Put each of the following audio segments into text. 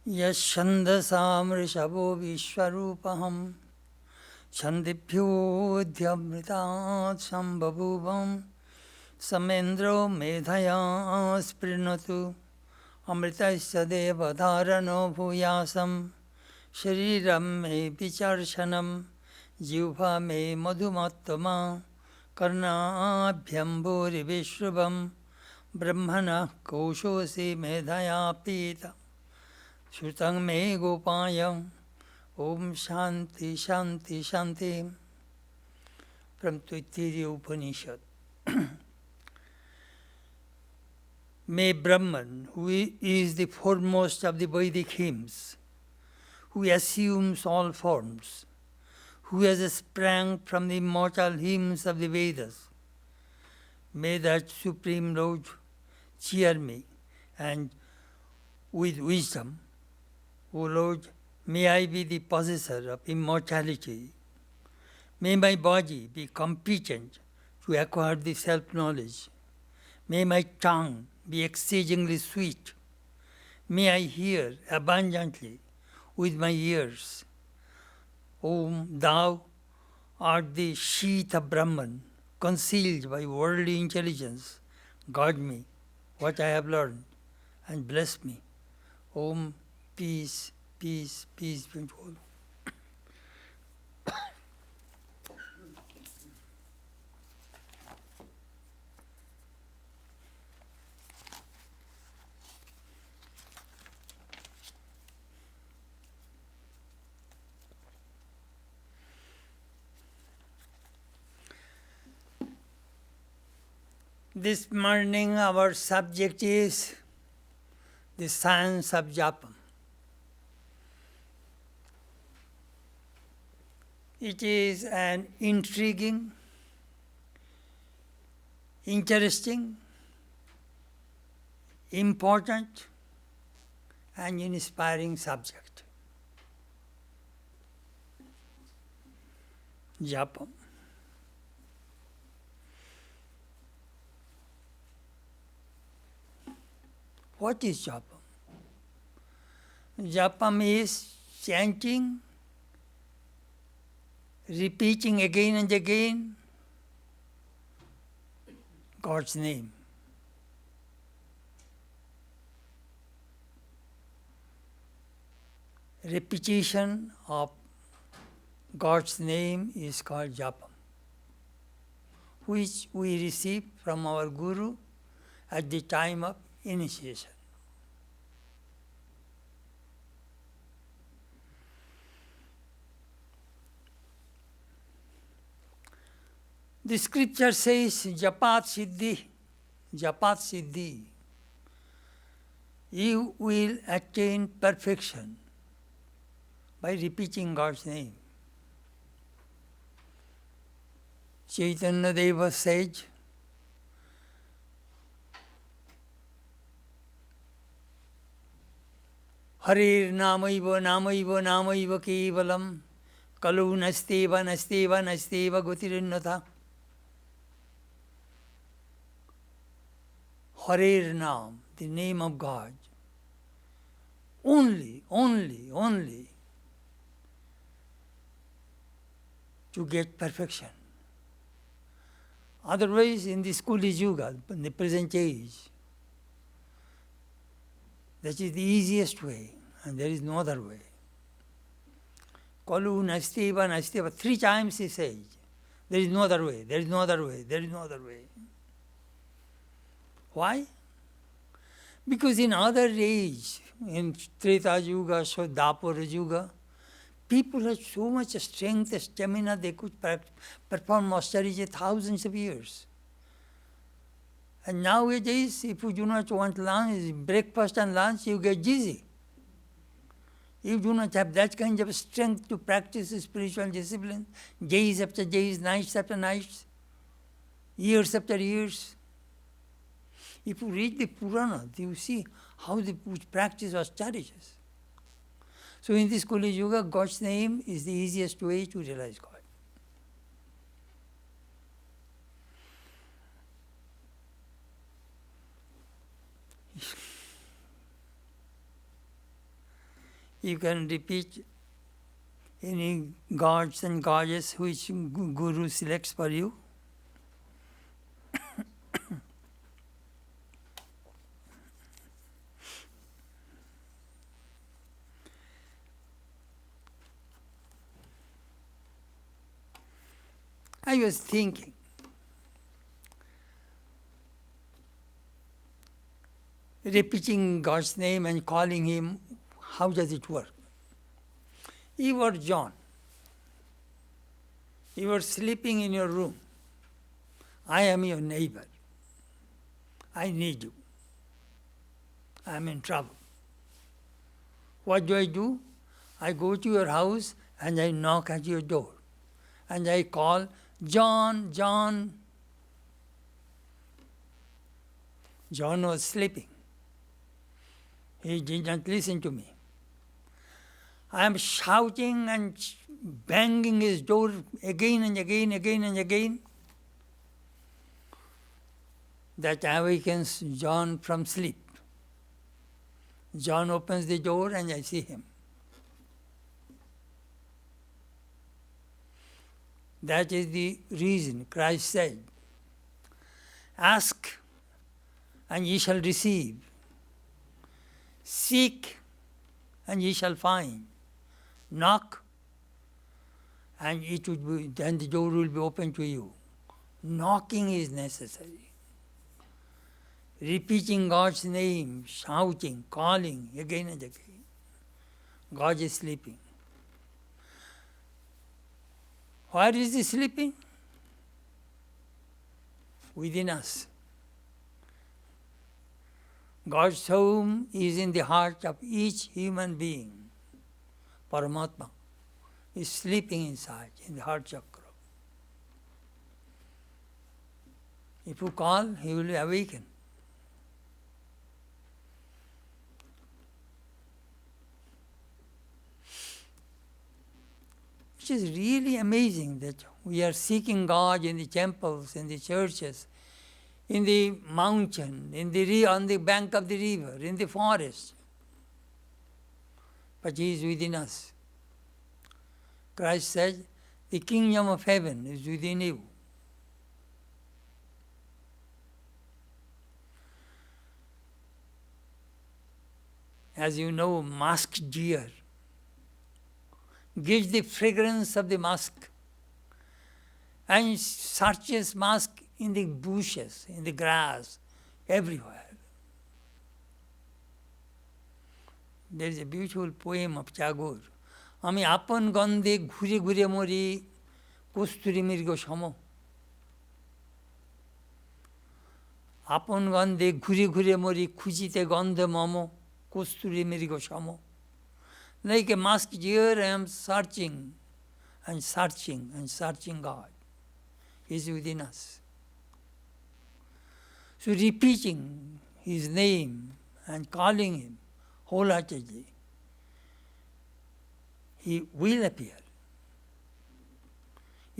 यच्छन्दसामृषभो विश्वरूपहं छन्दिभ्योऽध्यमृतात् सम्बभूवं समेन्द्रो मेधया स्पृणोतु अमृतस्य देवधारणो भूयासं शरीरं मे विचर्षणं जिह्वा मे मधुमत्तमा कर्णाभ्यम्बोरिविश्रुवं ब्रह्मणः कोशोऽसि मेधया पीता श्रुतं मे गोपाय Om Shanti Shanti Shanti. From Taittiriya Upanishad. May Brahman, who is the foremost of the Vedic hymns, who assumes all forms, who has sprang from the immortal hymns of the Vedas, may that Supreme Lord cheer me, and with wisdom, O Lord, may I be the possessor of immortality. May my body be competent to acquire the self-knowledge. May my tongue be exceedingly sweet. May I hear abundantly with my ears. O Thou art the sheath of Brahman, concealed by worldly intelligence. Guard me, what I have learned, and bless me. Om, peace, peace, peace be unto all. This morning our subject is the science of japa. It is an intriguing, interesting, important, and inspiring subject. Japa. What is japa? Japam is chanting, repeating again and again God's name. Repetition of God's name is called japa, which we receive from our Guru at the time of initiation. The scripture says, Japat Siddhi. You will attain perfection by repeating God's name. Chaitanya Deva said, Harir Namaiva Namaiva Namaiva Kevalam Kalu Nasteva Nasteva Nasteva Gotirinnatha. Harir Nam, the name of God. Only to get perfection. Otherwise, in the Kali Yuga, in the present age, that is the easiest way, and there is no other way. Kalu Nasteva Nasteva, 3 times he says, there is no other way, there is no other way, there is no other way. Why? Because in other age, in Treta Yuga, so Dapur Yuga, people had so much strength, stamina, they could perform austerity thousands of years. And nowadays, if you do not want lunch, breakfast and lunch, you get dizzy. You do not have that kind of strength to practice spiritual discipline, days after days, nights after nights, years after years. If you read the Purana, you see how they practice austerities. So in this Kali Yuga, God's name is the easiest way to realize God. You can repeat any gods and goddess which Guru selects for you. I was thinking, repeating God's name and calling Him, how does it work? You are John. You are sleeping in your room. I am your neighbor. I need you. I am in trouble. What do? I go to your house and I knock at your door. And I call, John, John. John was sleeping. He did not listen to me. I am shouting and banging his door again and again, again and again. That awakens John from sleep. John opens the door and I see him. That is the reason Christ said, ask and ye shall receive. Seek and ye shall find. Knock and then the door will be open to you. Knocking is necessary. Repeating God's name, shouting, calling again and again. God is sleeping. Where is He sleeping? Within us. God's home is in the heart of each human being. Paramatma is sleeping inside, in the heart chakra. If you call, He will awaken. Which is really amazing that we are seeking God in the temples, in the churches, in the mountain, on the bank of the river, in the forest. But He is within us. Christ said, the kingdom of heaven is within you. As you know, musk deer gives the fragrance of the musk and searches musk in the bushes, in the grass, everywhere. There is a beautiful poem of Tagore. আমি আপন গন্ধে ঘুরে ঘুরে মরি কস্তুরী মৃগ সম। আপন গন্ধে ঘুরে ঘুরে মরি খুঁজিতে গন্ধ মম কস্তুরী মৃগ সম। Like a masked deer, I am searching and searching and searching God. He is within us. So repeating His name and calling Him wholeheartedly, He will appear.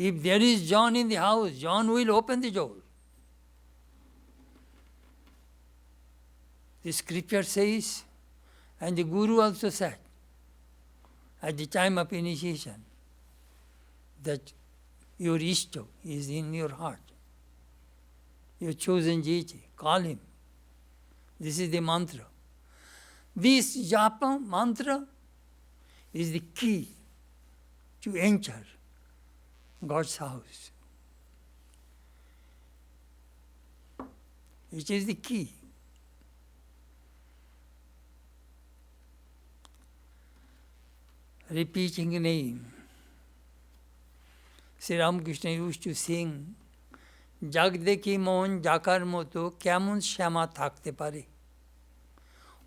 If there is John in the house, John will open the door. The scripture says, and the Guru also said, at the time of initiation, that your Ishto is in your heart. Your chosen deity, call him. This is the mantra. This japa mantra is the key to enter God's house. It is the key. Repeating the name. Sri Ramakrishna used to sing, Jag dekhi mon jakar moto kemon shama thakte pare.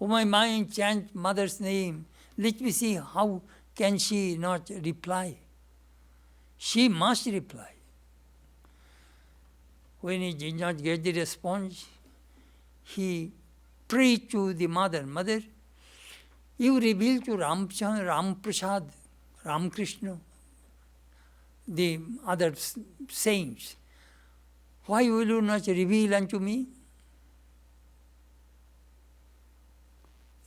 Oh, my mind chant mother's name. Let me see how can she not reply. She must reply. When he did not get the response, he prayed to the mother, Mother, you reveal to Ramprasad, Ramakrishna, the other saints. Why will you not reveal unto me?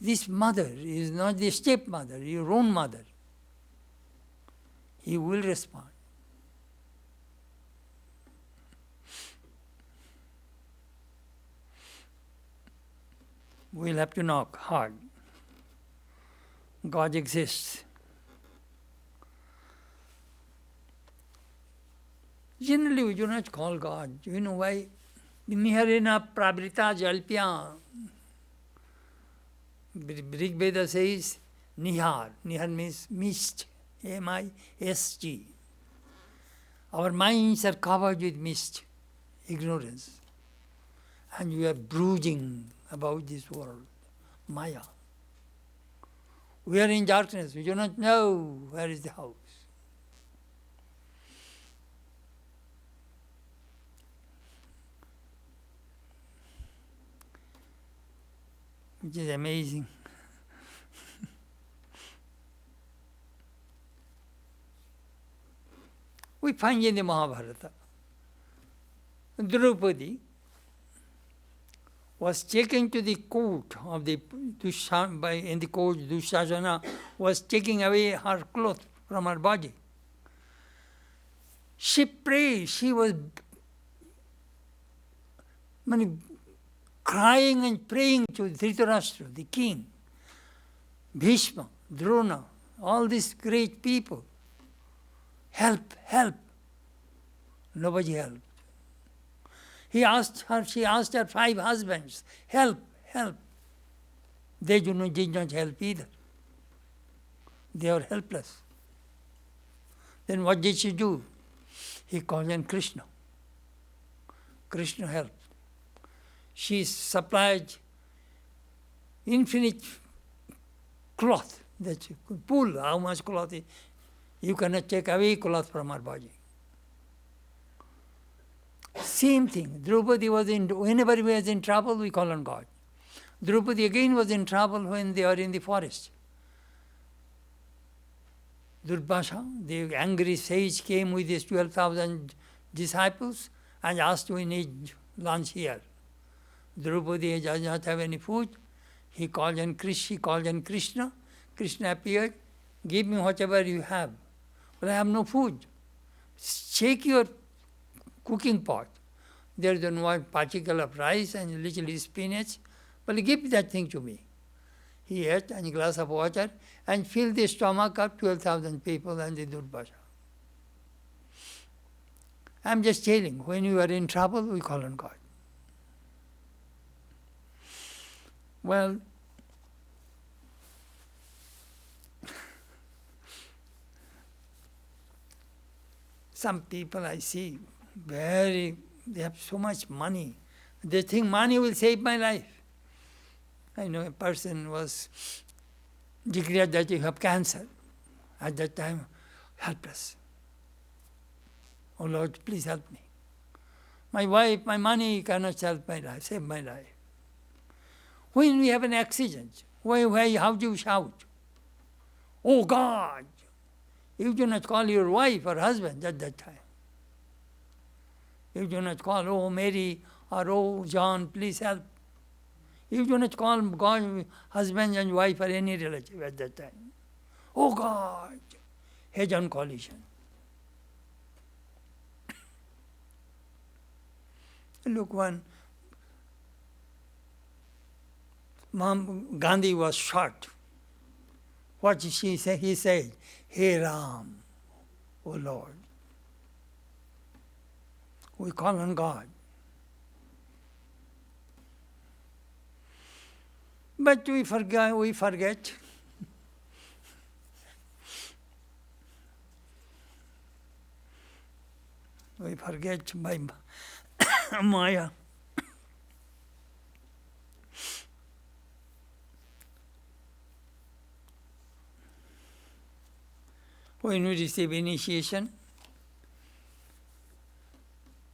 this mother is not the stepmother, your own mother. He will respond. We'll have to knock hard. God exists. Generally, we do not call God. You know why? Niharena prabrita jalpya. Rig Veda says Nihar. Nihar means mist. M-I-S-T. Our minds are covered with mist, ignorance. And we are brooding about this world, Maya. We are in darkness. We do not know where is the house. Which is amazing. We find in the Mahabharata, Draupadi was taken to the court of the in the court Dushasana was taking away her cloth from her body. She prayed, she was crying and praying to Dhritarashtra, the king, Bhishma, Drona, all these great people. Help, help. Nobody helped. She asked her 5 husbands, help, help. They did not help either. They were helpless. Then what did she do? He called on Krishna. Krishna helped. She supplied infinite cloth that you could pull. How much cloth? You cannot take away cloth from her body. Same thing. Draupadi whenever he was in trouble, we call on God. Draupadi again was in trouble when they are in the forest. Durvasa, the angry sage, came with his 12,000 disciples and asked, we need lunch here. Draupadi does not have any food. He called on Krishna. Krishna appeared, give me whatever you have. But I have no food. Shake your cooking pot. There is one particle of rice and a little spinach. Well, give that thing to me. He ate a glass of water and filled the stomach of 12,000 people and the Durvasa. I'm just telling, when you are in trouble, we call on God. Well, some people I see, they have so much money. They think money will save my life. I know a person was declared that you have cancer. At that time, helpless. Oh Lord, please help me. My wife, my money cannot help my life, save my life. When we have an accident, how do you shout? Oh God! You do not call your wife or husband at that time. You do not call, oh Mary or oh John, please help. You do not call God, husband and wife or any relative at that time. Oh God! Head-on collision. Look, Gandhi was shot. What did she say? He said, Hey Ram, O Lord. We call on God. But we forget. We forget by Maya. When we receive initiation,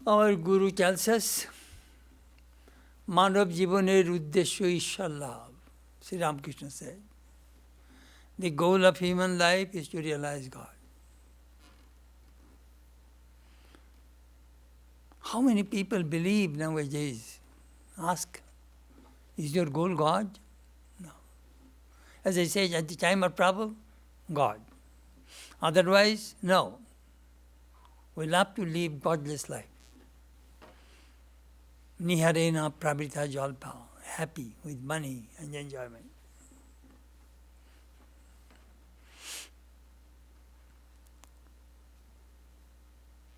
our Guru tells us, Manav Jivaner Uddeshya Ishwar Labh. Sri Ramakrishna said, the goal of human life is to realize God. How many people believe nowadays? Ask, is your goal God? No. As I said, at the time of trouble, God. Otherwise, no. We love to live godless life. Niharena prabhita jalpa, happy with money and enjoyment.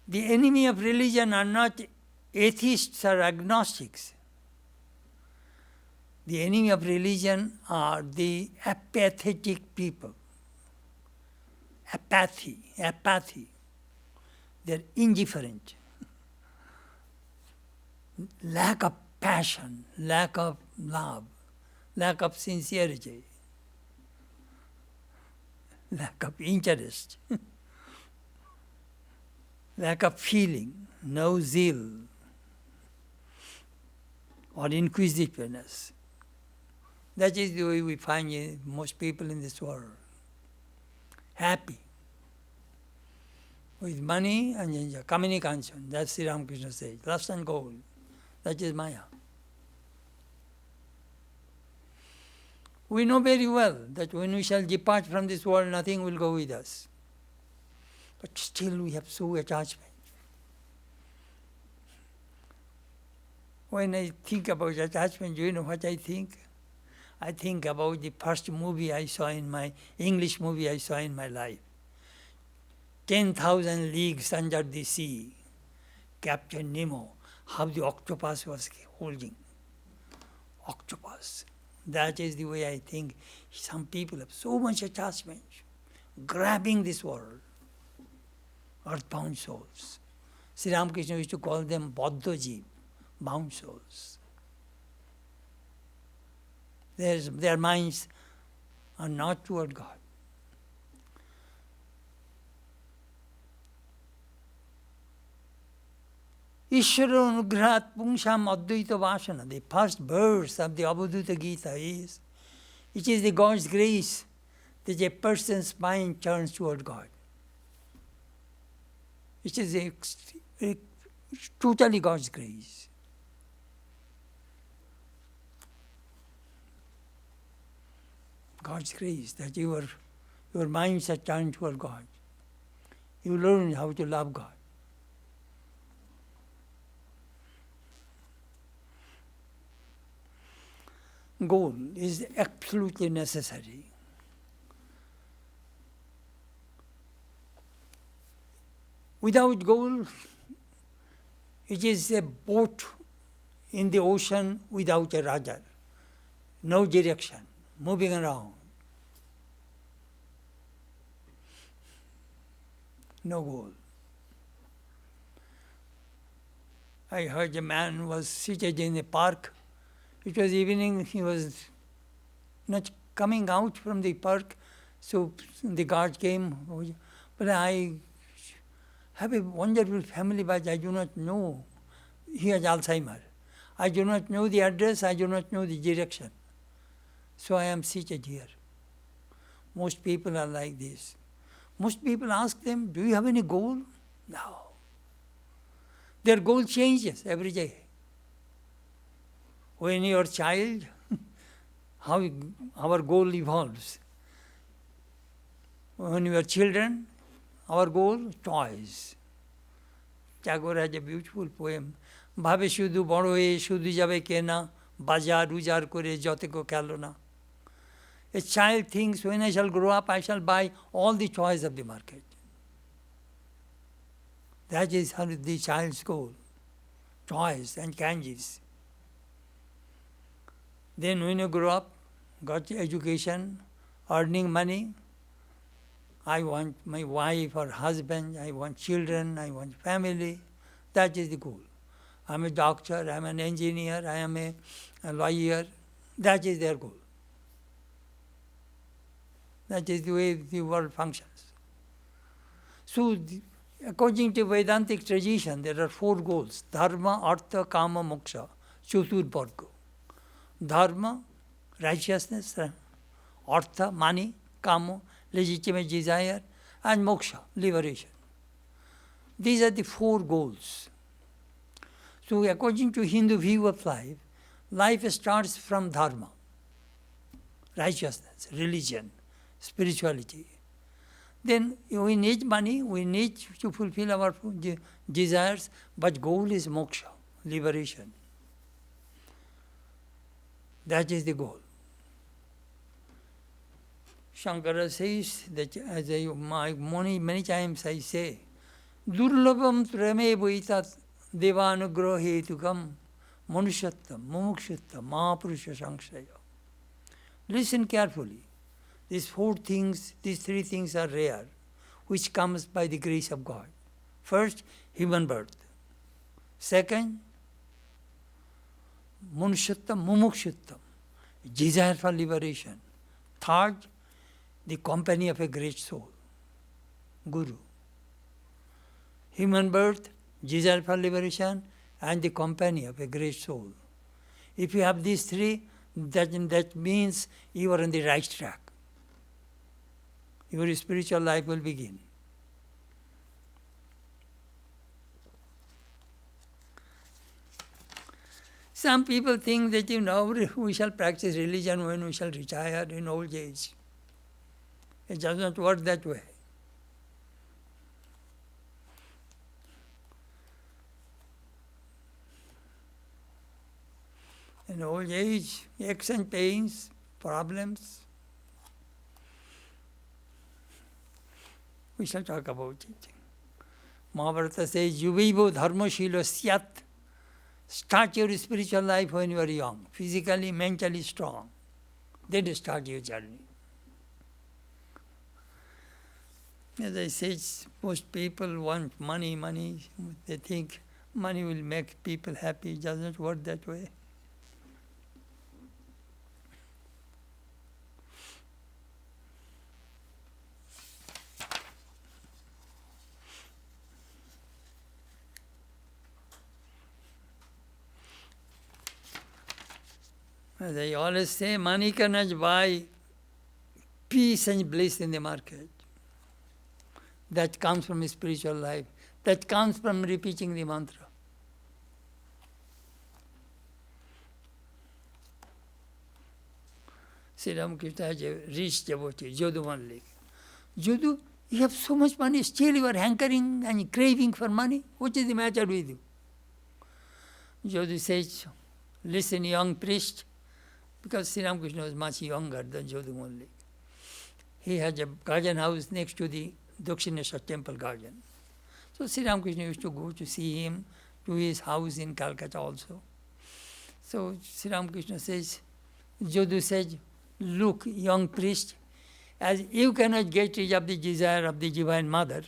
The enemy of religion are not atheists or agnostics. The enemy of religion are the apathetic people. Apathy. They're indifferent. Lack of passion, lack of love, lack of sincerity, lack of interest, lack of feeling, no zeal or inquisitiveness. That is the way we find most people in this world. Happy. With money and enjoy. Kamini Kanchan, that's Sri Ramakrishna says. Lust and gold. That is Maya. We know very well that when we shall depart from this world, nothing will go with us. But still we have so attachment. When I think about attachment, do you know what I think? I think about the first movie I saw English movie I saw in my life. 10,000 Leagues Under the Sea. Captain Nemo, how the octopus was holding. Octopus. That is the way I think some people have so much attachment, grabbing this world. Earthbound souls. Sri Ramakrishna used to call them Baddha-jeev, bound souls. Their minds are not toward God. Ishvara anugrahat pungsham advaita vasana. The first verse of the Avadhuta Gita is, it is the God's grace that a person's mind turns toward God. It is totally God's grace. God's grace, that your minds are turned toward God. You learn how to love God. Goal is absolutely necessary. Without goal, it is a boat in the ocean without a rudder, no direction, moving around. No goal. I heard a man was seated in a park. It was evening, he was not coming out from the park, so the guard came. But I have a wonderful family, but I do not know. He has Alzheimer's. I do not know the address, I do not know the direction. So I am seated here. Most people are like this. Most people ask them, do you have any goal? No. Their goal changes every day. When you are a child, how our goal evolves. When we are children, our goal, toys. Tagore has a beautiful poem. Bhabe shudhu bado hoye shudhu jabe kena, bajar ujar kore joteko khelo na. A child thinks, when I shall grow up, I shall buy all the toys of the market. That is how the child's goal. Toys and candies. Then when you grow up, got education, earning money, I want my wife or husband, I want children, I want family. That is the goal. I'm a doctor, I'm an engineer, I am a lawyer. That is their goal. That is the way the world functions. So, according to Vedantic tradition, there are 4 goals: dharma, artha, kama, moksha, chaturvarga. Dharma, righteousness; artha, money; kama, legitimate desire; and moksha, liberation. These are the 4 goals. So, according to Hindu view of life, life starts from dharma. righteousness, religion, spirituality. Then we need money, we need to fulfill our desires, but goal is moksha, liberation. That is the goal. Shankara says that, as many times I say, Durlabam trame bhuitat devanugrohetukam manushattam mumukshuttam mahapurusha sankshaya. Listen carefully. These three things are rare, which comes by the grace of God. First, human birth. Second, manushattam mumukshuttam, desire for liberation. Third, the company of a great soul, Guru. Human birth, desire for liberation, and the company of a great soul. If you have these three, that means you are on the right track. Your spiritual life will begin. Some people think that, we shall practice religion when we shall retire in old age. It does not work that way. In old age, aches and pains, problems, we shall talk about it. Mahabharata says, Yuvivo dharma shilo syat. Start your spiritual life when you are young, physically, mentally strong. Then start your journey. As I said, most people want money. They think money will make people happy. It does not work that way. As I always say, money cannot buy peace and bliss in the market. That comes from spiritual life. That comes from repeating the mantra. Sri Ramakrishna has a rich devotee, Jodu Mallik. Jodu, you have so much money, still you are hankering and craving for money. What is the matter with you? Jodu says, listen, young priest, because Sri Ramakrishna was much younger than Jodu Mallik. He had a garden house next to the Dakshineshwar temple garden. So Sri Ramakrishna used to go to see him, to his house in Calcutta also. So Sri Ramakrishna says, Jodu says, look, young priest, as you cannot get rid of the desire of the Divine Mother,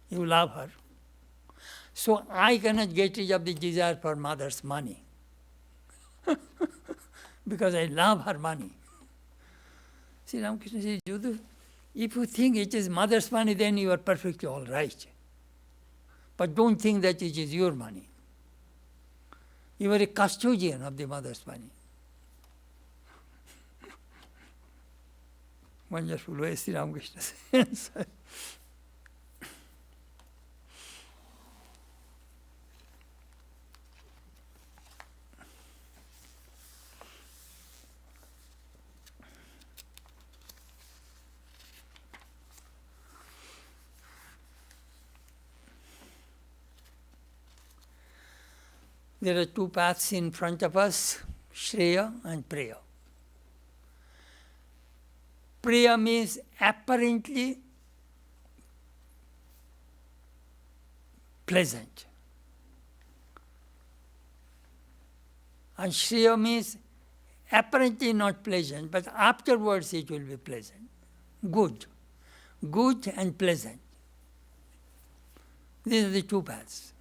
you love her, so I cannot get rid of the desire for Mother's money. Because I love her money. Sri Ramakrishna says, Jodu, if you think it is Mother's money, then you are perfectly all right. But don't think that it is your money. You are a custodian of the Mother's money. Wonderful way Sri Ramakrishna says. There are two paths in front of us, Shreya and Preya. Preya means apparently pleasant. And Shreya means apparently not pleasant, but afterwards it will be pleasant. Good. Good and pleasant. These are the two paths.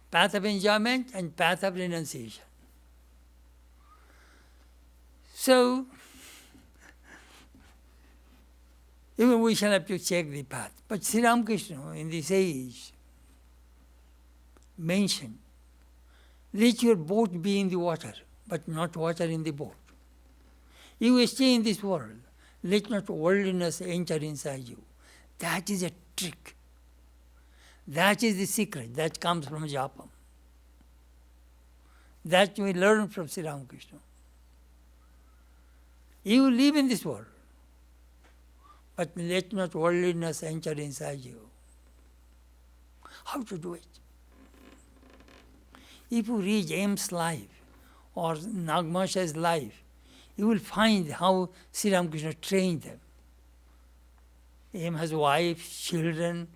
Path of enjoyment and path of renunciation. So, even we shall have to check the path. But Sri Ramakrishna in this age mentioned, let your boat be in the water, but not water in the boat. You stay in this world, let not worldliness enter inside you. That is a trick. That is the secret that comes from Japam. That we learn from Sri Ramakrishna. You live in this world, but let not worldliness enter inside you. How to do it? If you read Aim's life or Nagmasha's life, you will find how Sri Ramakrishna trained them. Aim has wife, children,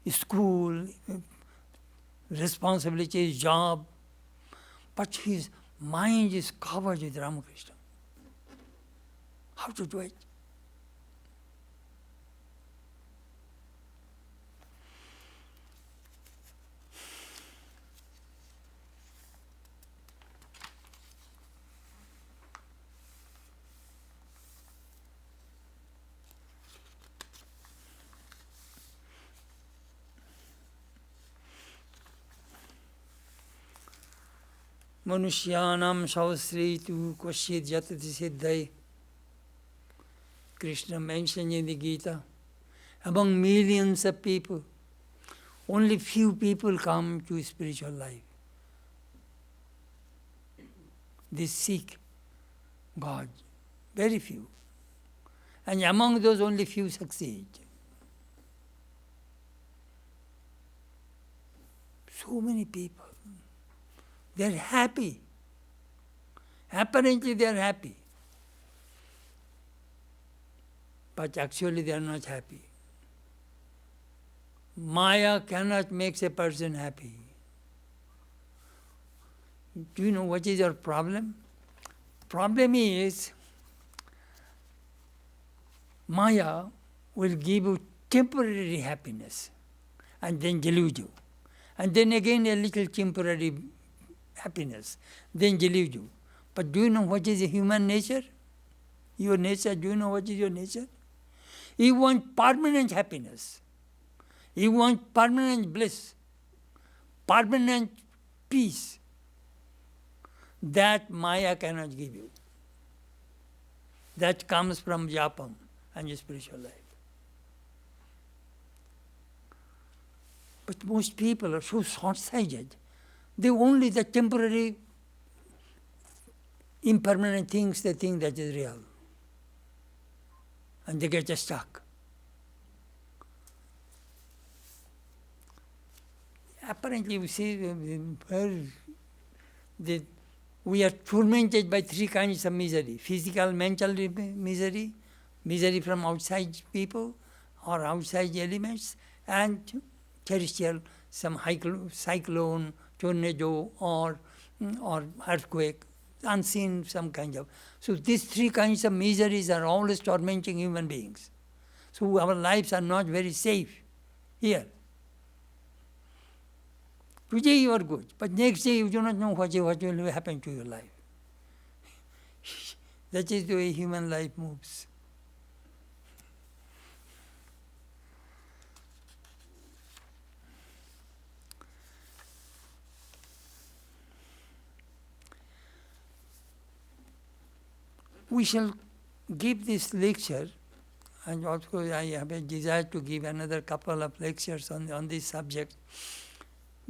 school, responsibilities, job, but his mind is covered with Ramakrishna. How to do it? Manushyanam Sausritu Kwashid Jatati Siddhai. Krishna mentioned in the Gita, among millions of people, only few people come to spiritual life. They seek God, very few. And among those, only few succeed. So many people. They're happy. Apparently they are happy. But actually they are not happy. Maya cannot make a person happy. Do you know what is your problem? Problem is, Maya will give you temporary happiness and then delude you. And then again a little temporary happiness, then delude you. But do you know what is human nature? Your nature, do you know what is your nature? You want permanent happiness. You want permanent bliss, permanent peace. That Maya cannot give you. That comes from japam and spiritual life. But most people are so short-sighted. They only the temporary, impermanent things they think that is real. And they get stuck. Apparently, we see that we are tormented by three kinds of misery: physical, mental misery, misery from outside people or outside elements, and terrestrial, some cyclone, tornado, or earthquake, unseen some kind of. So these three kinds of miseries are always tormenting human beings. So our lives are not very safe here. Today you are good, but next day you do not know what will happen to your life. That is the way human life moves. We shall give this lecture, and also I have a desire to give another couple of lectures on this subject,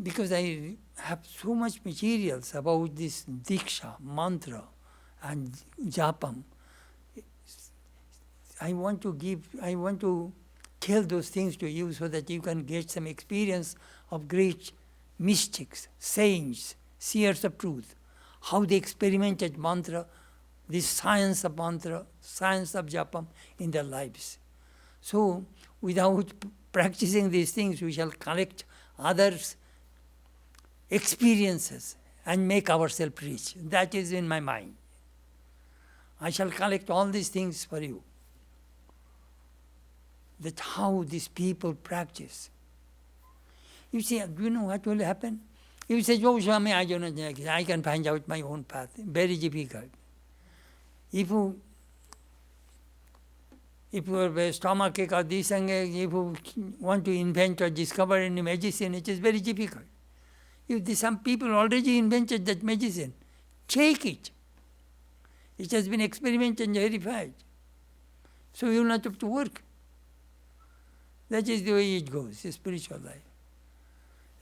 because I have so much materials about this Diksha, mantra, and japam. I want to tell those things to you so that you can get some experience of great mystics, saints, seers of truth, how they experimented mantra, this science of mantra, science of japam in their lives. So, without practicing these things, we shall collect others' experiences and make ourselves rich. That is in my mind. I shall collect all these things for you. That how these people practice. You see, do you know what will happen? You say, oh, Swami, I don't know, I can find out my own path. Very difficult. If your stomach ache or this and if you want to invent or discover any medicine, it is very difficult. If some people already invented that medicine, take it. It has been experimented and verified. So you will not have to work. That is the way it goes, spiritual life.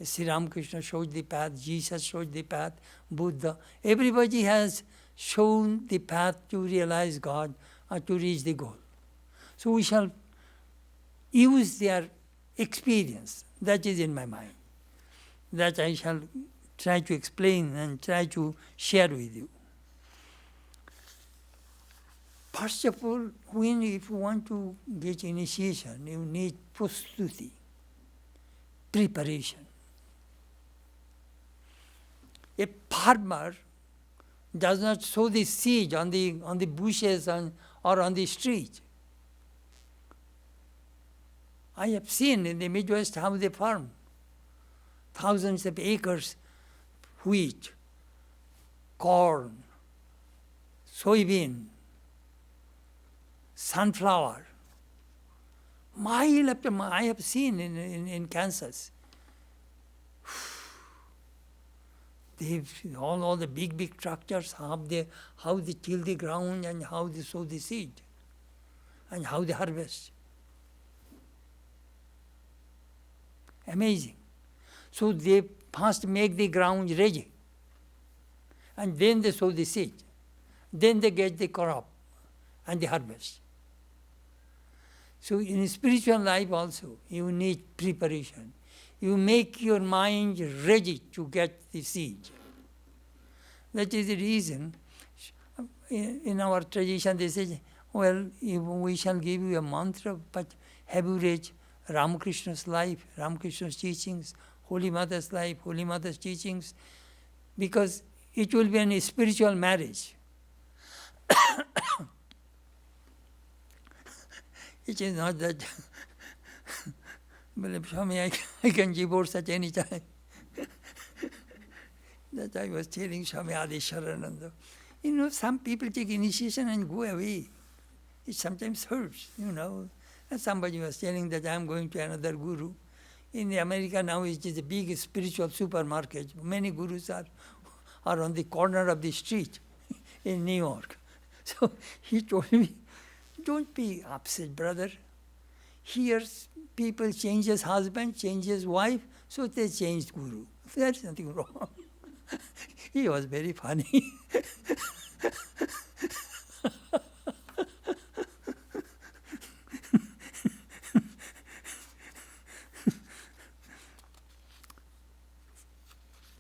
Sri Ramakrishna showed the path, Jesus showed the path, Buddha. Everybody has shown the path to realize God, to reach the goal. So we shall use their experience. That is in my mind. That I shall try to explain and try to share with you. First of all, if you want to get initiation, you need prastuti, preparation. A farmer does not sow the seed on the bushes or on the street. I have seen in the Midwest how they farm. Thousands of acres, wheat, corn, soybean, sunflower. Mile after mile, I have seen in Kansas. All the big tractors, how they till the ground and how they sow the seed and how they harvest. Amazing. So they first make the ground ready and then they sow the seed. Then they get the crop and the harvest. So in spiritual life also, you need preparation. You make your mind ready to get the seed. That is the reason in our tradition they say, well, we shall give you a mantra, but have you read Ramakrishna's life, Ramakrishna's teachings, Holy Mother's life, Holy Mother's teachings? Because it will be a spiritual marriage. It is not that Swami, I can divorce at any time. That I was telling Swami Adi Sharananda. Some people take initiation and go away. It sometimes hurts, And somebody was telling that I am going to another guru. In America now it is a big spiritual supermarket. Many gurus are on the corner of the street in New York. So he told me, don't be upset, brother. Here people changes husband, changes wife, so they changed guru. There's nothing wrong. He was very funny.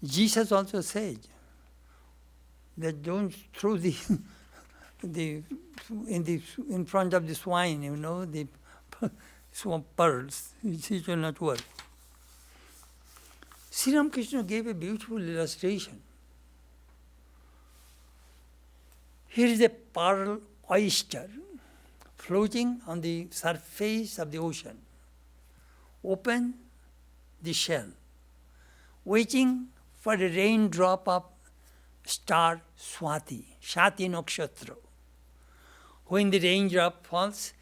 Jesus also said that don't throw in front of the swine, the swamp pearls. It will not work. Sri Ramakrishna gave a beautiful illustration. Here is a pearl oyster floating on the surface of the ocean. Open the shell, waiting for a raindrop of star Swati, Shati Nakshatra. When the raindrop falls,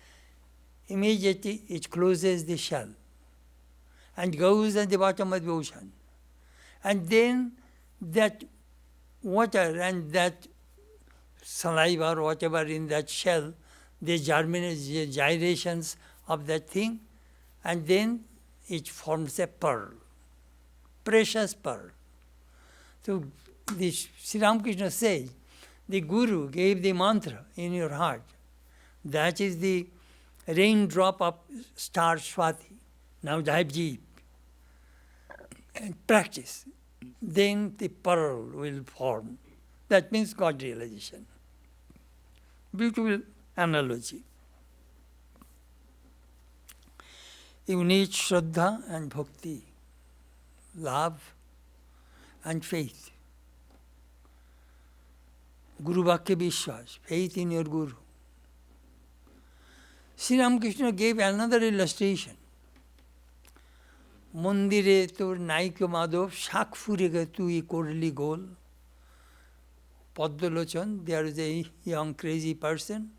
immediately it closes the shell and goes at the bottom of the ocean. And then that water and that saliva or whatever in that shell, the gyrations of that thing, and then it forms a pearl, precious pearl. So Sri Ramakrishna says, the Guru gave the mantra in your heart. That is the raindrop of star Swati. Now dive deep and practice. Then the pearl will form. That means God realization. Beautiful analogy. You need Shraddha and Bhakti, love and faith. Guru Bhakya Vishwas, faith in your Guru. Sri Ramakrishna gave another illustration. Mandire tor naiko madhav shak furega tui korli gol. Padalochan, there is a young crazy person.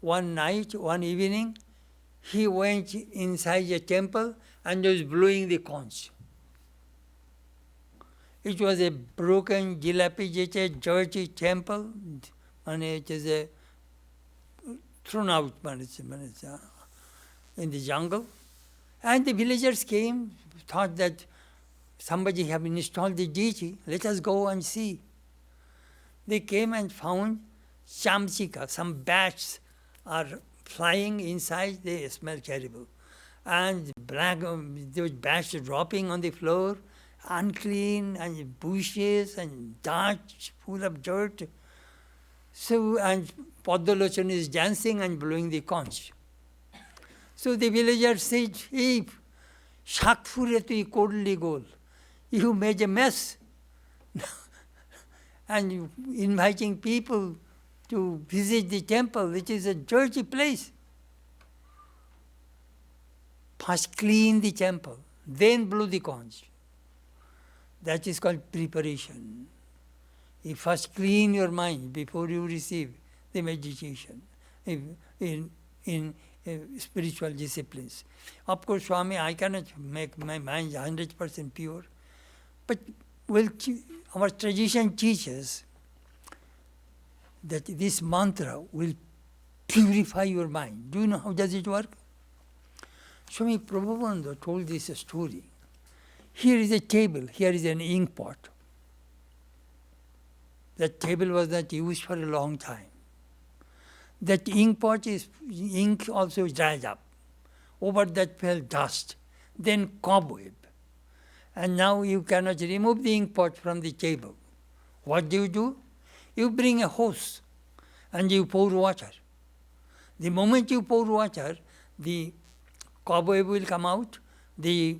One night, one evening, he went inside a temple and was blowing the conch. It was a broken, dilapidated, dirty temple, and it is a thrown out in the jungle. And the villagers came, thought that somebody had installed the deity, let us go and see. They came and found Chamchika, some bats are flying inside, they smell terrible. And black, those bats dropping on the floor, unclean, and bushes and dirt full of dirt. So, and Padalochana is dancing and blowing the conch. So the villagers said, hey, Shakpure tu kodli gol. You made a mess. And you inviting people to visit the temple, which is a dirty place. First clean the temple, then blow the conch. That is called preparation. You first clean your mind before you receive the meditation in spiritual disciplines. Of course, Swami, I cannot make my mind 100% pure, but our tradition teaches that this mantra will purify your mind. Do you know how does it work? Swami Prabhupada told this story. Here is a table, here is an ink pot. That table was not used for a long time. That ink pot ink also dried up. Over that fell dust, then cobweb. And now you cannot remove the ink pot from the table. What do? You bring a hose and you pour water. The moment you pour water, the cobweb will come out, the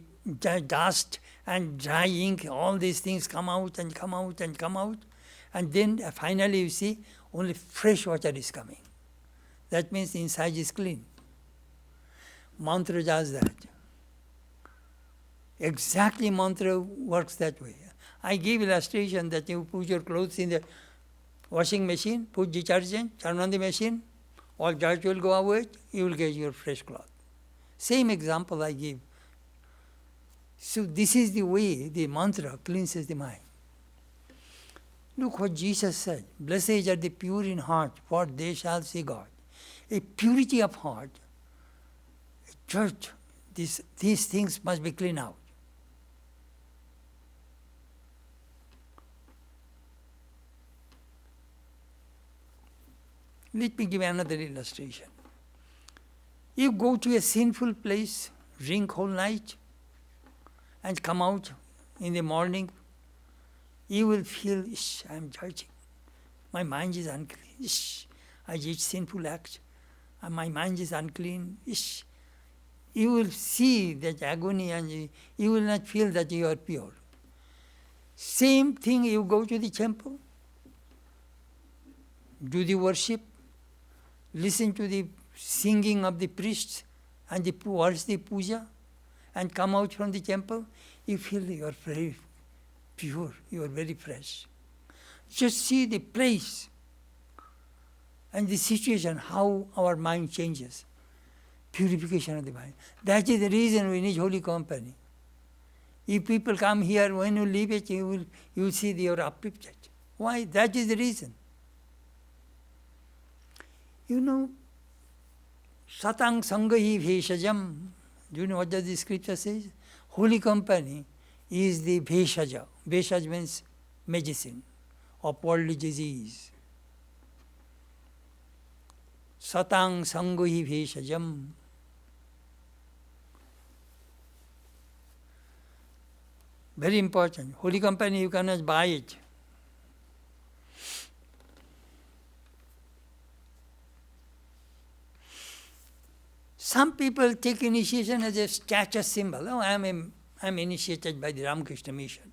dust and dry ink, all these things come out and come out and come out. And then finally you see only fresh water is coming. That means the inside is clean. Mantra does that. Exactly mantra works that way. I give illustration that you put your clothes in the washing machine, put detergent, turn on the machine, all dirt will go away, you will get your fresh cloth. Same example I give. So this is the way the mantra cleanses the mind. Look what Jesus said. Blessed are the pure in heart, for they shall see God. A purity of heart, dirt, these things must be cleaned out. Let me give another illustration. You go to a sinful place, drink whole night, and come out in the morning, you will feel, I am judging. My mind is unclean. I did sinful act. And my mind is unclean. You will see that agony and you will not feel that you are pure. Same thing, you go to the temple, do the worship, listen to the singing of the priests and the watch the puja, and come out from the temple, you feel you are very pure, you are very fresh. Just see the place and the situation, how our mind changes. Purification of the mind. That is the reason we need holy company. If people come here, when you leave it, you will see they are uplifted. Why? That is the reason. You know, Satang Sangahi Bheshajam. Do you know what the scripture says? Holy company is the Bheshaja. Bheshaj means medicine of worldly disease. Satang Sangahi Bheshajam. Very important. Holy company, you cannot buy it. Some people take initiation as a status symbol. Oh, I am initiated by the Ramakrishna Mission.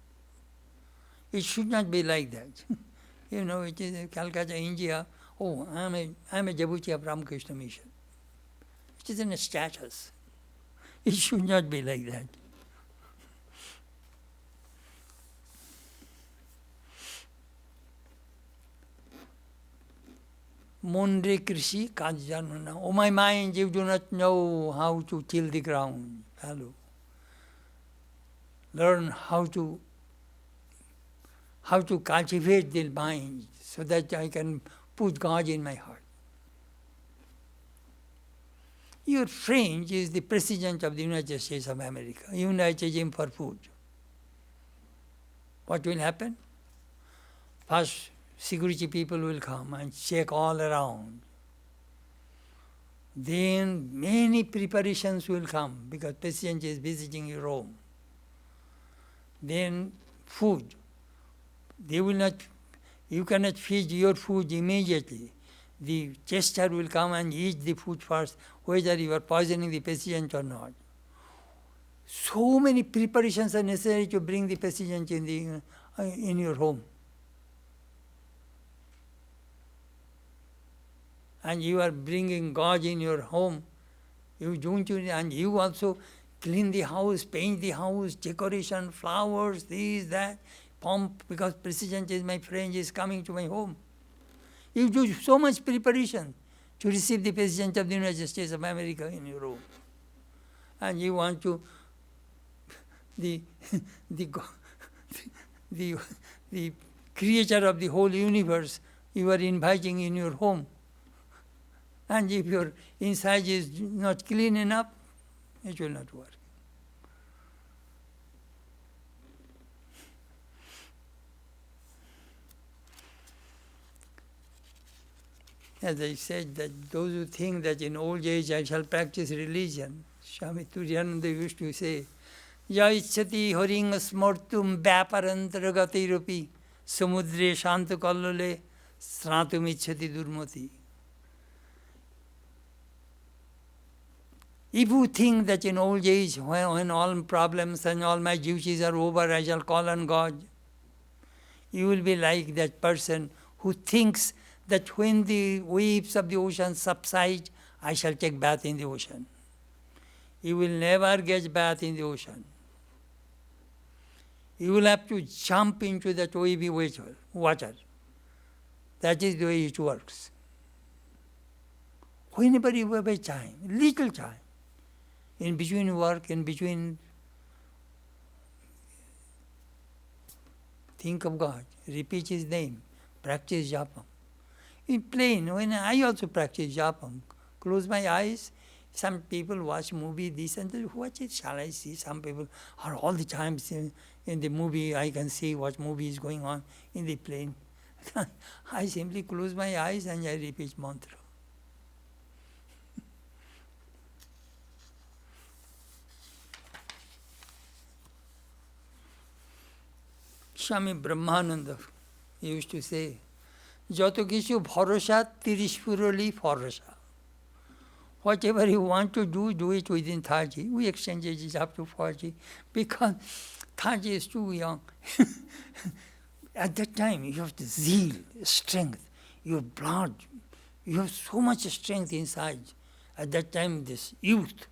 It should not be like that. You know, it is Calcutta, India. Oh, I am a devotee of Ramakrishna Mission. It isn't a status. It should not be like that. Mondre Krishi Kajjanuna. Oh, my mind, you do not know how to till the ground. Hello. Learn how to cultivate the mind so that I can put God in my heart. Your friend is the President of the United States of America. You invited him for food. What will happen? First, security people will come and check all around. Then many preparations will come because patient is visiting your home. Then food. They will not, you cannot feed your food immediately. The jester will come and eat the food first, whether you are poisoning the patient or not. So many preparations are necessary to bring the patient in your home. And you are bringing God in your home. And you also clean the house, paint the house, decoration, flowers, this, that, pomp, because President is my friend, is coming to my home. You do so much preparation to receive the President of the United States of America in your home. And you want to, the creator of the whole universe, you are inviting in your home. And if your inside is not clean enough, it will not work. As I said, that those who think that in old age I shall practice religion, Swami Turiyananda used to say, Ya ichchati haring smartum vyaparantaragati samudre shantu kallale sratum ichchati durmati. If you think that in old age, when all problems and all my duties are over, I shall call on God, you will be like that person who thinks that when the waves of the ocean subside, I shall take bath in the ocean. You will never get bath in the ocean. You will have to jump into that wavy water. That is the way it works. Whenever you have a time, little time, in between work, in between, think of God, repeat His name, practice japam. In plain, when I also practice japam, close my eyes. Some people watch movie, this and that. What shall I see? Some people are all the time in the movie. I can see what movie is going on in the plane. I simply close my eyes and I repeat mantra. Swami Brahmananda used to say, Joto kishu bharosha tirishpurali bharosha. Whatever you want to do it within 30. We exchange it up to 40 because 30 is too young. At that time, you have the zeal, strength, your blood. You have so much strength inside. At that time, this youth.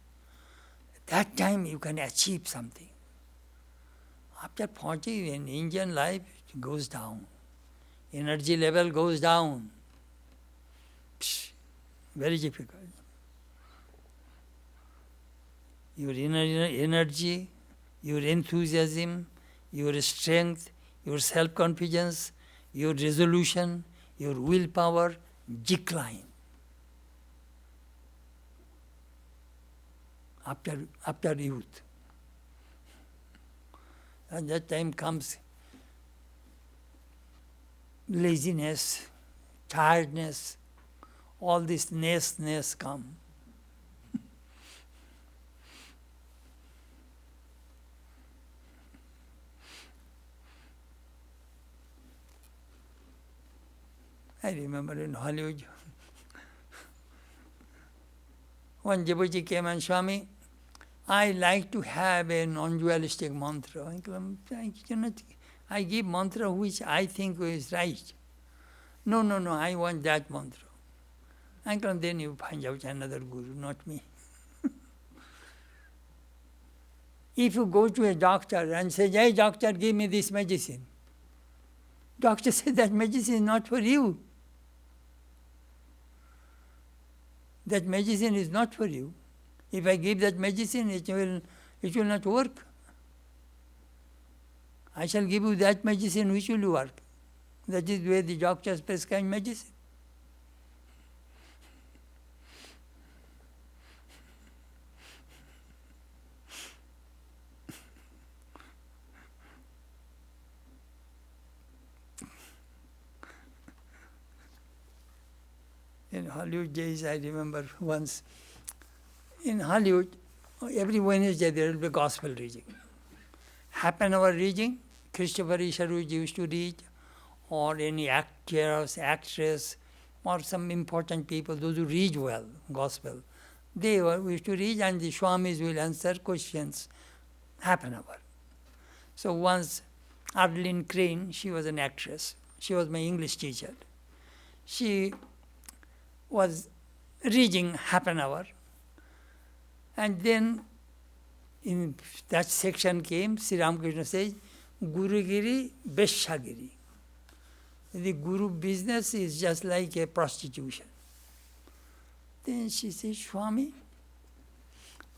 At that time, you can achieve something. After 40, in Indian life, it goes down. Energy level goes down. Very difficult. Your inner energy, your enthusiasm, your strength, your self-confidence, your resolution, your willpower decline. After youth. At that time comes laziness, tiredness, all this ness come. I remember in Hollywood, one devotee came and Swami, I like to have a non-dualistic mantra. I give mantra which I think is right. No, I want that mantra. Uncle, then you find out another guru, not me. If you go to a doctor and say, hey doctor, give me this medicine. Doctor says that medicine is not for you. That medicine is not for you. If I give that medicine, it will not work. I shall give you that medicine which will work. That is where the doctors prescribe medicine. In Hollywood days, I remember once, in Hollywood, every Wednesday there will be gospel reading. Half-an-hour reading, Christopher Isherwood used to read, or any actors, actress, or some important people, those who read well, gospel. They used to read, and the Swamis will answer questions, half an hour. So once, Arlene Crane, she was an actress. She was my English teacher. She was reading half an hour, and then in that section came, Sri Ramakrishna says, Gurugiri, Beshagiri. The Guru business is just like a prostitution. Then she says, Swami,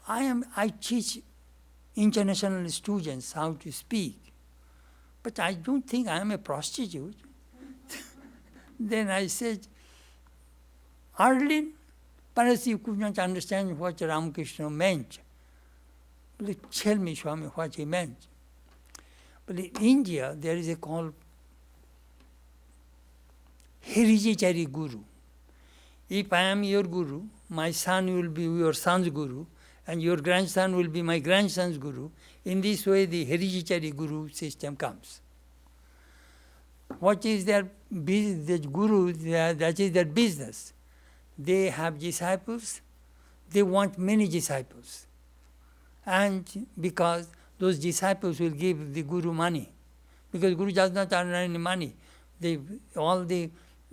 I teach international students how to speak, but I don't think I am a prostitute. Then I said, Arlene, perhaps you could not understand what Ramakrishna meant. Please tell me, Swami, what he meant. But in India, there is a called hereditary guru. If I am your guru, my son will be your son's guru, and your grandson will be my grandson's guru. In this way, the hereditary guru system comes. What is their business? The guru, that is their business. They have disciples. They want many disciples. And because those disciples will give the guru money. Because guru does not earn any money. All the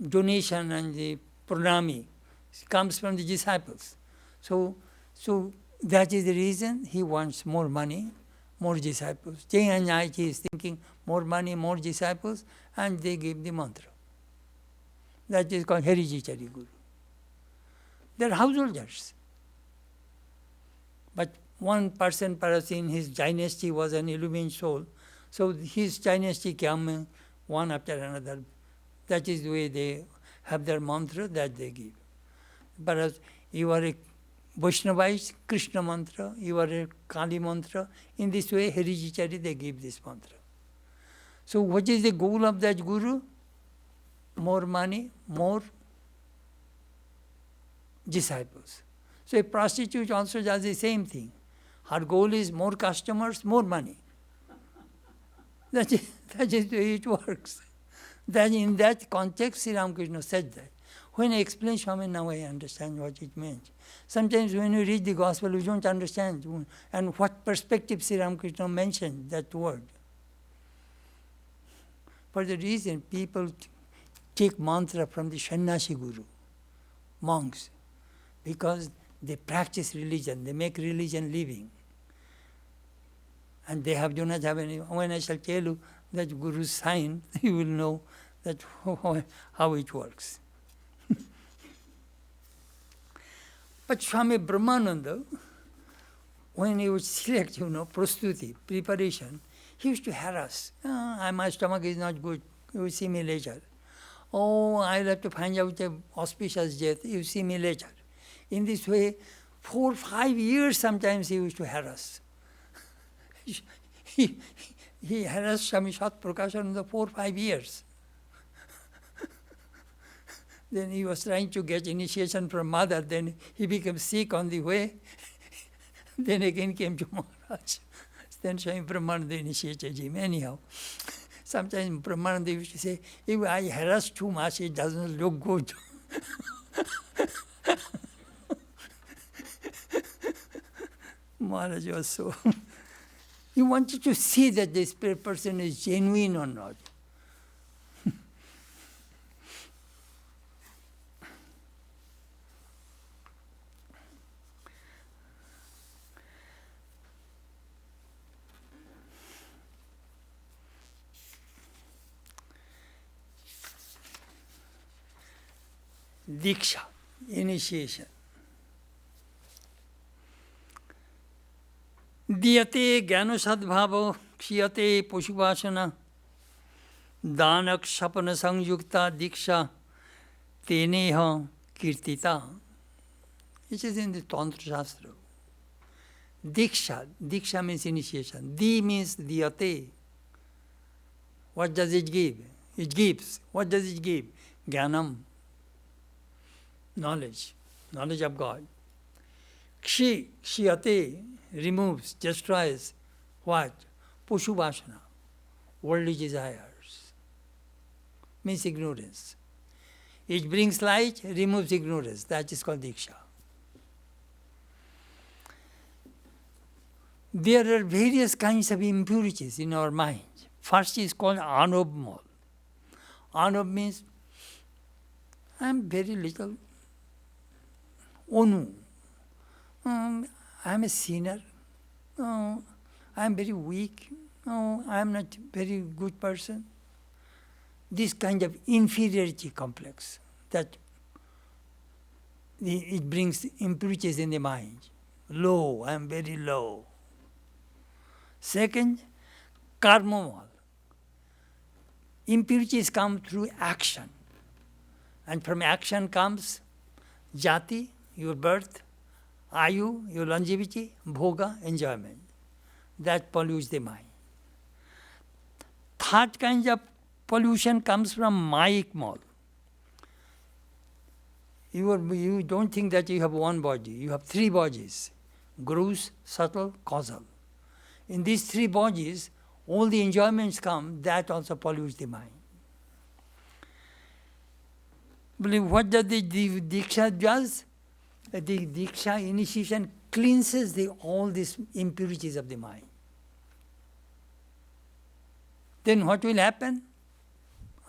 donation and the pranami comes from the disciples. So that is the reason he wants more money, more disciples. Day and night he is thinking more money, more disciples, and they give the mantra. That is called hereditary guru. They are householders. But one person, perhaps in his dynasty, was an illumined soul. So his dynasty came one after another. That is the way they have their mantra that they give. Perhaps you are a Vaishnavite, Krishna mantra, you are a Kali mantra. In this way, hereditary, they give this mantra. So what is the goal of that guru? More money, more disciples. So a prostitute also does the same thing. Her goal is more customers, more money. That is the way it works. Then in that context, Sri Ramakrishna said that. When I explain Swami, now I understand what it meant. Sometimes when we read the gospel, we don't understand and what perspective Sri Ramakrishna mentioned that word. For the reason people take mantra from the sannyasi guru, monks, because they practice religion, they make religion living. And they do not have any. When I shall tell you that guru's sign, you will know that how it works. But Swami Brahmananda, when he would select, prastuti, preparation, he used to harass. My stomach is not good. You see me later. Oh, I'll have to find out the auspicious death. You see me later. In this way, 4 or 5 years sometimes he used to harass. He harassed Swami Sat Prakashananda 4 or 5 years. Then he was trying to get initiation from mother. Then he became sick on the way. Then again came to Maharaj. Then Swami Brahmananda initiated him. Anyhow, sometimes Brahmananda used to say, if I harass too much, it doesn't look good. Maharaj was so... He wanted to see that this person is genuine or not. Diksha, initiation. Diyate jnana sadbhava kshiyate pushupasana danak sapana sangyukta diksha teneha kirtita. It is in the Tantra Shastra. Diksha means initiation. Di means diyate. What does it give? It gives. What does it give? Jnanam. knowledge of God. Kshiyate removes, destroys what? Pushubhasana, worldly desires, means ignorance. It brings light, removes ignorance. That is called Diksha. There are various kinds of impurities in our mind. First is called anobmal. Anob means I am very little. Onu. I am a sinner. I am very weak. I am not very good person. This kind of inferiority complex that it brings impurities in the mind. Low, I am very low. Second, karmamal. Impurities come through action. And from action comes jati, your birth, ayu, your longevity, bhoga, enjoyment. That pollutes the mind. Third kind of pollution comes from Mayik mal. You don't think that you have one body. You have three bodies: gross, subtle, causal. In these three bodies, all the enjoyments come. That also pollutes the mind. But what does the Diksha does? The Diksha initiation cleanses all these impurities of the mind. Then what will happen?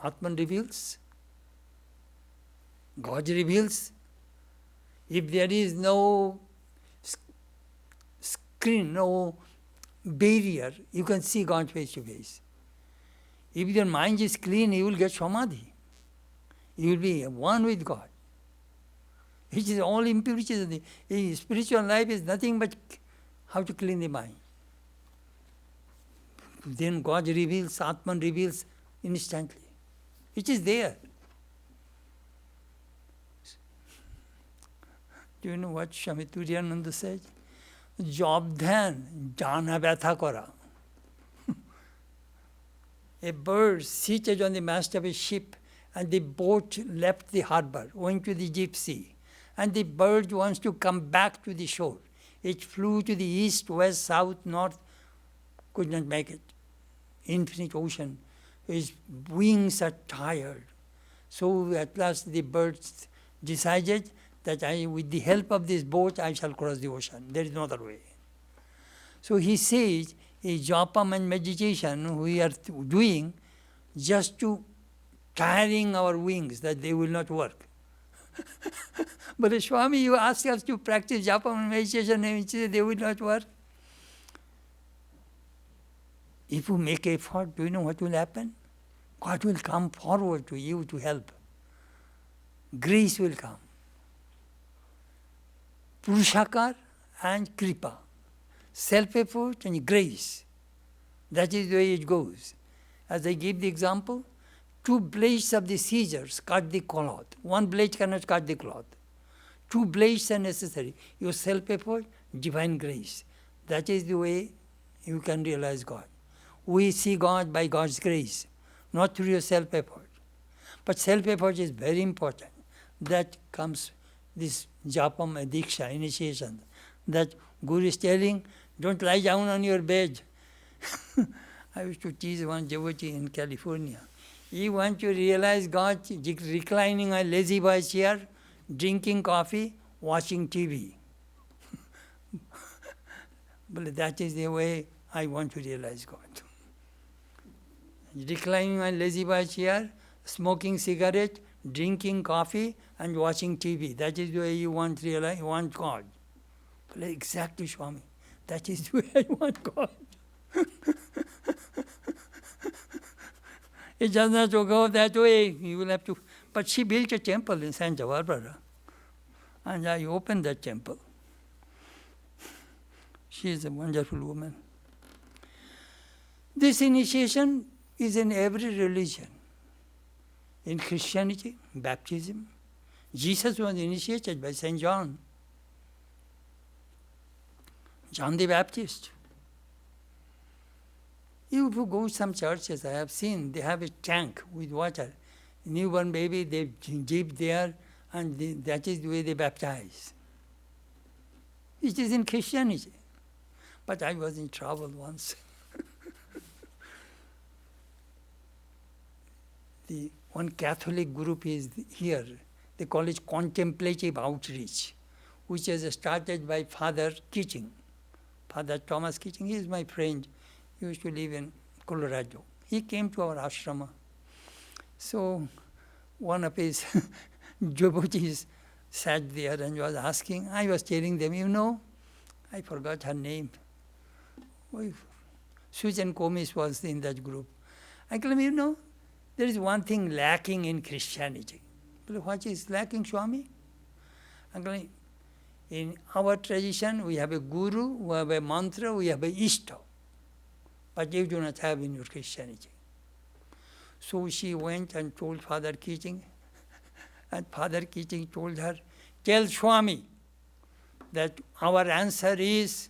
Atman reveals. God reveals. If there is no screen, no barrier, you can see God face to face. If your mind is clean, you will get samadhi. You will be one with God. Which is all impurities. The spiritual life is nothing but how to clean the mind. Then God reveals, Atman reveals instantly. It is there. Do you know what Swami Turiyananda said? Job dhan, jana vyatha kora. A bird seated on the mast of a ship, and the boat left the harbor, went to the deep sea. And the bird wants to come back to the shore. It flew to the east, west, south, north, could not make it. Infinite ocean. His wings are tired. So at last the bird decided that with the help of this boat, I shall cross the ocean. There is no other way. So he says, a japam and meditation we are doing just to tiring our wings, that they will not work. But Swami, you ask us to practice japam and meditation, and they will not work. If you make effort, do you know what will happen? God will come forward to you to help. Grace will come. Purushakar and kripa. Self-effort and grace. That is the way it goes. As I give the example, 2 blades of the scissors cut the cloth. 1 blade cannot cut the cloth. 2 blades are necessary. Your self-effort, divine grace. That is the way you can realize God. We see God by God's grace, not through your self-effort. But self-effort is very important. That comes this japam, diksha, initiation. That Guru is telling, don't lie down on your bed. I used to tease one devotee in California. You want to realize God reclining on a lazy boy chair, drinking coffee, watching TV. But that is the way I want to realize God. Reclining on a lazy boy chair, smoking cigarette, drinking coffee, and watching TV. That is the way you want to realize, you want God. Well, exactly, Swami. That is the way I want God. It does not go that way. You will have to. But she built a temple in Santa Barbara, and I opened that temple. She is a wonderful woman. This initiation is in every religion. In Christianity, baptism. Jesus was initiated by St. John. John the Baptist. If you go to some churches, I have seen, they have a tank with water. Newborn baby, they dip there, and that is the way they baptize. It is in Christianity. But I was in trouble once. The one Catholic group is here. They call it Contemplative Outreach, which is started by Father Keating. Father Thomas Keating, he is my friend. He used to live in Colorado. He came to our ashrama. So one of his devotees sat there and was asking. I was telling them, I forgot her name. Susan Comis was in that group. I told him, there is one thing lacking in Christianity. What is lacking, Swami? Uncle, in our tradition, we have a guru, we have a mantra, we have a ishta. But you do not have in your Christianity. So she went and told Father Keating, and Father Keating told her, tell Swami that our answer is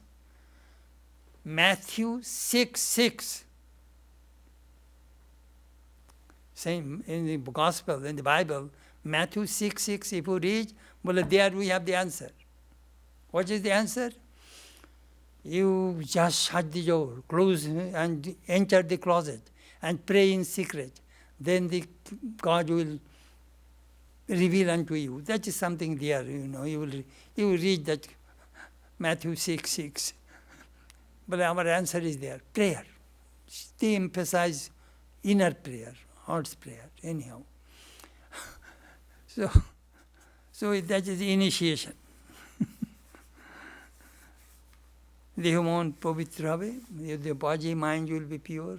Matthew 6:6. Same in the Gospel, in the Bible, Matthew 6:6, if you read, well, there we have the answer. What is the answer? You just shut the door, close and enter the closet and pray in secret. Then God will reveal unto you. That is something there, You will read that Matthew 6:6. But our answer is there. Prayer. They emphasize inner prayer, heart's prayer, anyhow. So that is the initiation. देह मन पवित्र হবে, the body mind will be pure.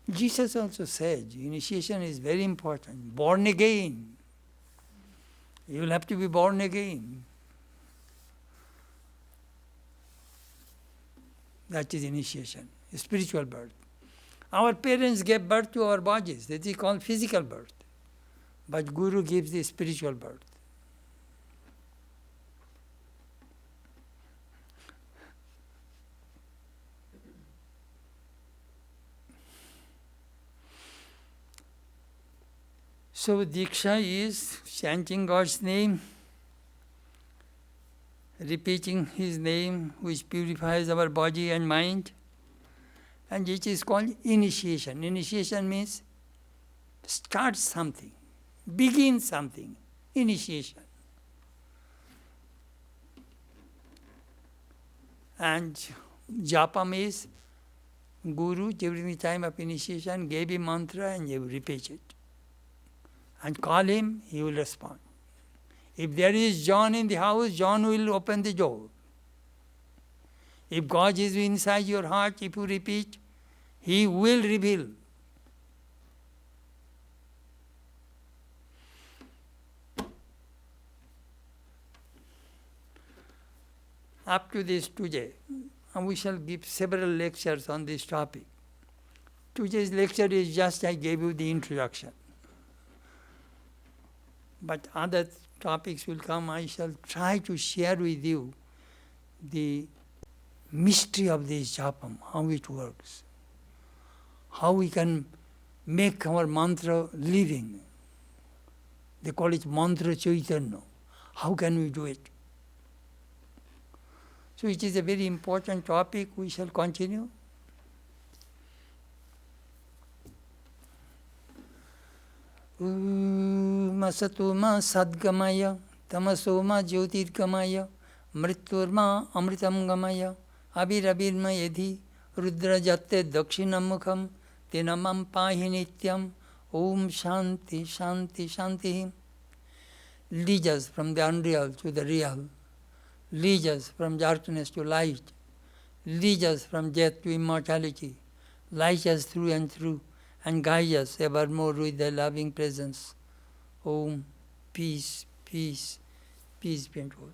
Jesus also said initiation is very important. Born again. You will have to be born again. That is initiation, spiritual birth. Our parents gave birth to our bodies. That is called physical birth. But Guru gives the spiritual birth. So Diksha is chanting God's name, repeating His name, which purifies our body and mind, and it is called initiation. Initiation means start something, begin something, initiation. And japa means Guru, during the time of initiation, gave him mantra and you repeat it. And call him, he will respond. If there is John in the house, John will open the door. If God is inside your heart, if you repeat, He will reveal. Up to this today, and we shall give several lectures on this topic. Today's lecture is just I gave you the introduction. But other topics will come. I shall try to share with you the mystery of this japam, how it works, how we can make our mantra living. They call it mantra chaitanya. How can we do it? So it is a very important topic. We shall continue. Masatoma sadgamaya, tamasoma jyotirgamaya, mriturma amritam gamaya, abirabirma yedhi, rudra jatte dakshinam tinamam pahi nityam, om shanti shanti shanti. Lead us from the unreal to the real. Lead us from darkness to light. Lead us from death to immortality. Light us through and through, and guide us evermore with thy loving presence. Om, peace, peace, peace be unto all.